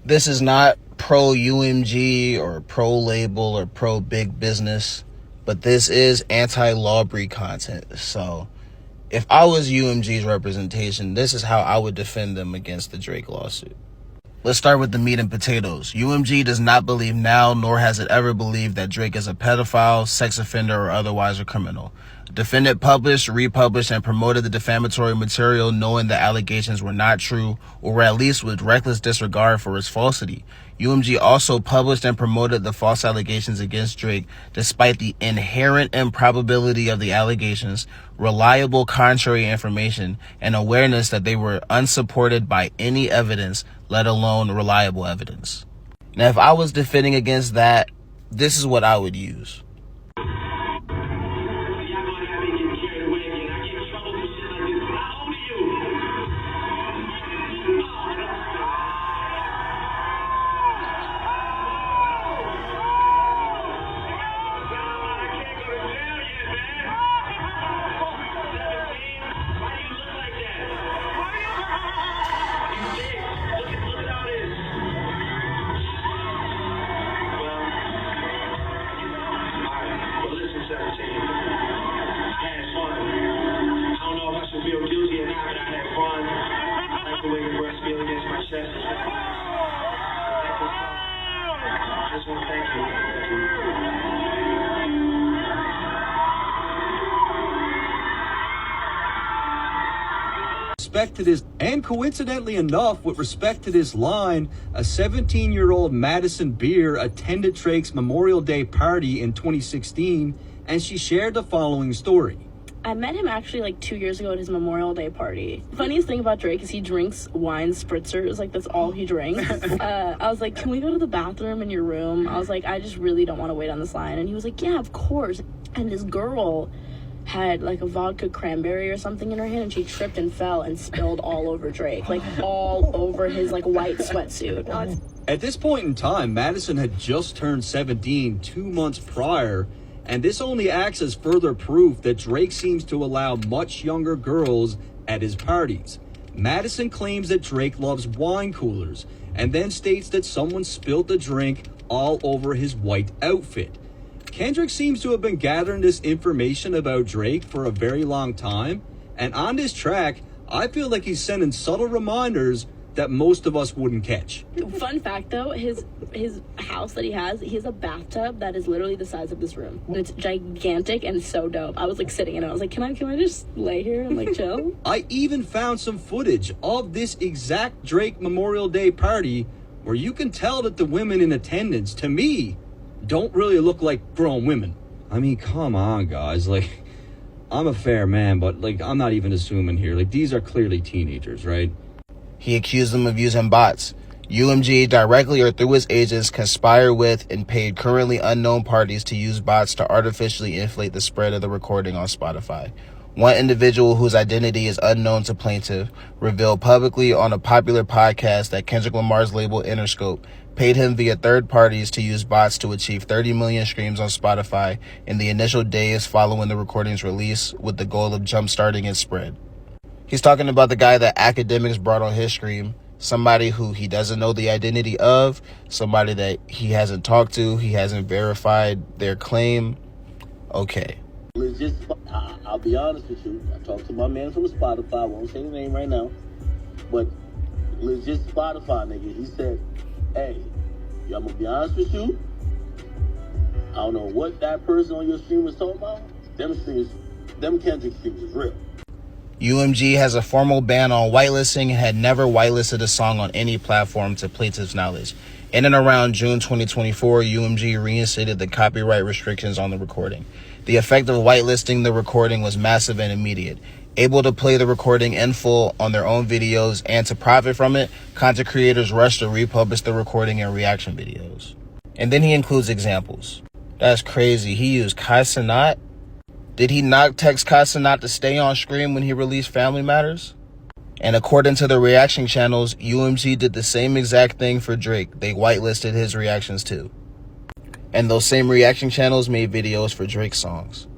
This is not pro UMG or pro label or pro big business, but this is anti-Lawbreed content. So if I was UMG's representation, this is how I would defend them against the Drake lawsuit. Let's start with the meat and potatoes. UMG does not believe now, nor has it ever believed, that Drake is a pedophile, sex offender, or otherwise a criminal. Defendant published, republished, and promoted the defamatory material knowing the allegations were not true, or at least with reckless disregard for its falsity. UMG also published and promoted the false allegations against Drake despite the inherent improbability of the allegations, reliable contrary information, and awareness that they were unsupported by any evidence, let alone reliable evidence. Now, if I was defending against that, this is what I would use. Respect to this, and coincidentally enough, with respect to this line, a 17-year-old Madison Beer attended Drake's Memorial Day party in 2016, and she shared the following story. I met him actually like 2 years ago at his Memorial Day party. Funniest thing about Drake is he drinks wine spritzers, like that's all he drinks. I was like, can we go to the bathroom in your room? I was like, I just really don't want to wait on this line. And he was like, yeah, of course. And this girl had like a vodka cranberry or something in her hand, and she tripped and fell and spilled all over Drake, like all over his like white sweatsuit. At this point in time, Madison had just turned 17 2 months prior, and this only acts as further proof that Drake seems to allow much younger girls at his parties. Madison claims that Drake loves wine coolers, and then states that someone spilled the drink all over his white outfit. Kendrick seems to have been gathering this information about Drake for a very long time, and on this track, I feel like he's sending subtle reminders that most of us wouldn't catch. Fun fact though, his house that he has a bathtub that is literally the size of this room. And it's gigantic and so dope. I was like sitting in it, I was like, can I just lay here and like chill? I even found some footage of this exact Drake Memorial Day party where you can tell that the women in attendance, to me, don't really look like grown women. I mean, come on, guys. Like, I'm a fair man, but like, I'm not even assuming here. Like, these are clearly teenagers, right? He accused them of using bots. UMG, directly or through his agents, conspired with and paid currently unknown parties to use bots to artificially inflate the spread of the recording on Spotify. One individual, whose identity is unknown to plaintiff, revealed publicly on a popular podcast that Kendrick Lamar's label Interscope paid him via third parties to use bots to achieve 30 million streams on Spotify in the initial days following the recording's release, with the goal of jumpstarting its spread. He's talking about the guy that academics brought on his stream, somebody who he doesn't know the identity of, somebody that he hasn't talked to, he hasn't verified their claim. Okay. I'll be honest with you. I talked to my man from Spotify. I won't say the name right now. But legit Spotify nigga, he said, hey, I'm going to be honest with you. I don't know what that person on your stream was talking about. Them Kendrick streams is real. UMG has a formal ban on whitelisting and had never whitelisted a song on any platform to plaintiff's knowledge. In and around June 2024, UMG reinstated the copyright restrictions on the recording. The effect of whitelisting the recording was massive and immediate. Able to play the recording in full on their own videos and to profit from it, content creators rushed to republish the recording and reaction videos. And then he includes examples. That's crazy. He used Kai Cenat. Did he not text Kai Cenat to stay on screen when he released Family Matters? And according to the reaction channels, UMG did the same exact thing for Drake. They whitelisted his reactions too. And those same reaction channels made videos for Drake's songs.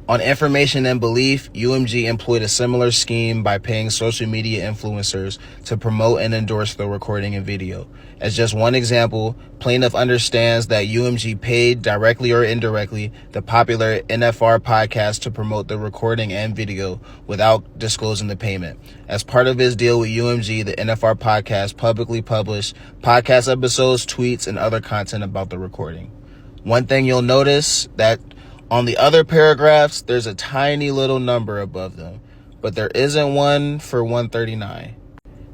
On information and belief, UMG employed a similar scheme by paying social media influencers to promote and endorse the recording and video. As just one example, plaintiff understands that UMG paid, directly or indirectly, the popular NFR podcast to promote the recording and video without disclosing the payment. As part of his deal with UMG, the NFR podcast publicly published podcast episodes, tweets, and other content about the recording. One thing you'll notice that on the other paragraphs, there's a tiny little number above them, but there isn't one for 139.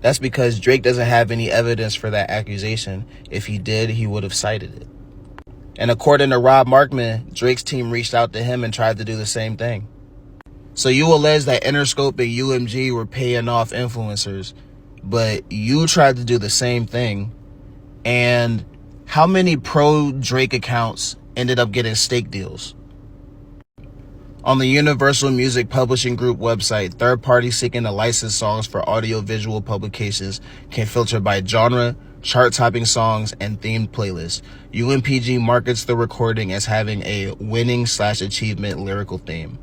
That's because Drake doesn't have any evidence for that accusation. If he did, he would have cited it. And according to Rob Markman, Drake's team reached out to him and tried to do the same thing. So you allege that Interscope and UMG were paying off influencers, but you tried to do the same thing. And how many pro-Drake accounts ended up getting stake deals? On the Universal Music Publishing Group website, third parties seeking to license songs for audio-visual publications can filter by genre, chart-topping songs, and themed playlists. UMPG markets the recording as having a winning/achievement lyrical theme.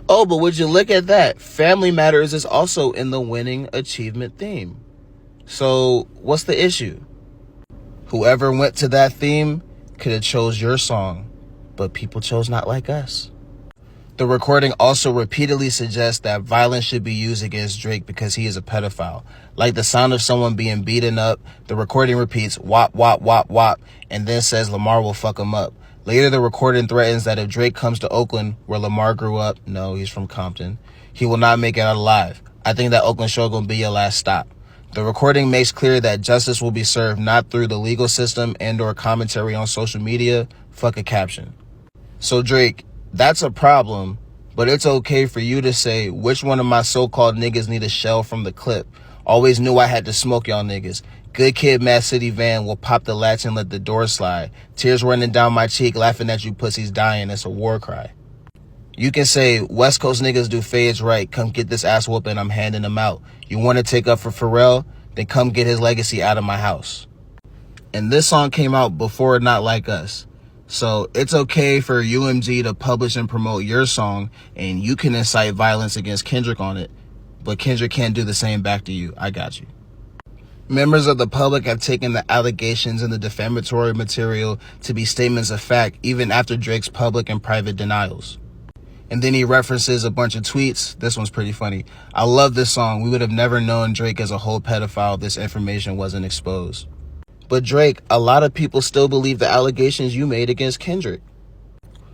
Oh, but would you look at that? Family Matters is also in the winning achievement theme. So what's the issue? Whoever went to that theme could have chose your song, but people chose Not Like Us. The recording also repeatedly suggests that violence should be used against Drake because he is a pedophile. Like the sound of someone being beaten up, the recording repeats wop, wop, wop, wop, and then says Lamar will fuck him up. Later, the recording threatens that if Drake comes to Oakland, where Lamar grew up, no, he's from Compton, he will not make it out alive. I think that Oakland show gonna be your last stop. The recording makes clear that justice will be served not through the legal system and or commentary on social media. Fuck a caption. So Drake, that's a problem, but it's okay for you to say which one of my so-called niggas need a shell from the clip. Always knew I had to smoke y'all niggas. Good Kid, Mad City van will pop the latch and let the door slide. Tears running down my cheek, laughing at you pussies dying. It's a war cry. You can say, West Coast niggas do fades right. Come get this ass whooping, I'm handing them out. You want to take up for Pharrell? Then come get his legacy out of my house. And this song came out before Not Like Us. So it's okay for UMG to publish and promote your song, and you can incite violence against Kendrick on it, but Kendrick can't do the same back to you. I got you. Members of the public have taken the allegations in the defamatory material to be statements of fact, even after Drake's public and private denials. And then he references a bunch of tweets. This one's pretty funny. I love this song. We would have never known Drake as a whole pedophile if this information wasn't exposed. But Drake, a lot of people still believe the allegations you made against Kendrick.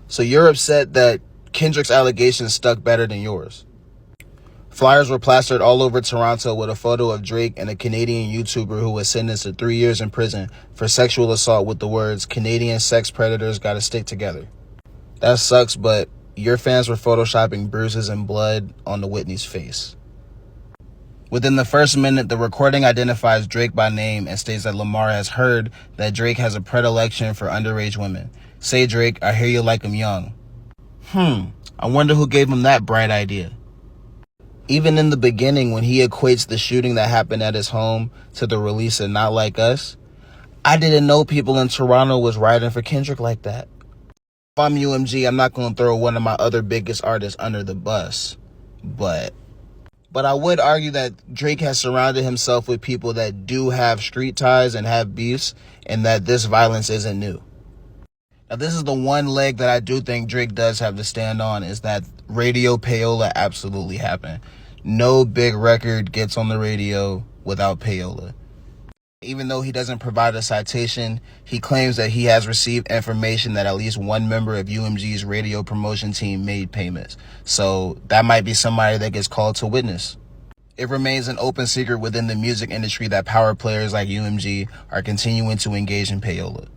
So you're upset that Kendrick's allegations stuck better than yours. Flyers were plastered all over Toronto with a photo of Drake and a Canadian YouTuber who was sentenced to 3 years in prison for sexual assault with the words, Canadian sex predators gotta stick together. That sucks, but your fans were photoshopping bruises and blood on the Whitney's face. Within the first minute, the recording identifies Drake by name and states that Lamar has heard that Drake has a predilection for underage women. Say, Drake, I hear you like 'em young. I wonder who gave him that bright idea. Even in the beginning, when he equates the shooting that happened at his home to the release of Not Like Us, I didn't know people in Toronto was riding for Kendrick like that. If I'm UMG, I'm not going to throw one of my other biggest artists under the bus. But I would argue that Drake has surrounded himself with people that do have street ties and have beefs, and that this violence isn't new. Now, this is the one leg that I do think Drake does have to stand on, is that radio payola absolutely happened. No big record gets on the radio without payola. Even though he doesn't provide a citation, he claims that he has received information that at least one member of UMG's radio promotion team made payments. So that might be somebody that gets called to witness. It remains an open secret within the music industry that power players like UMG are continuing to engage in payola.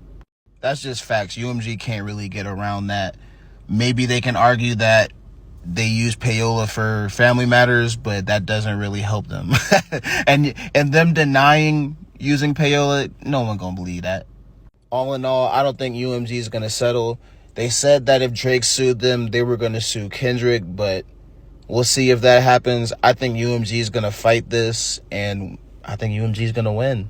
That's just facts. UMG can't really get around that. Maybe they can argue that they use payola for Family Matters, but that doesn't really help them. and them denying using payola, no one gonna believe that. All in all, I don't think UMG is gonna settle. They said that if Drake sued them, they were gonna sue Kendrick, but we'll see if that happens. I think UMG is gonna fight this, and I think UMG is gonna win.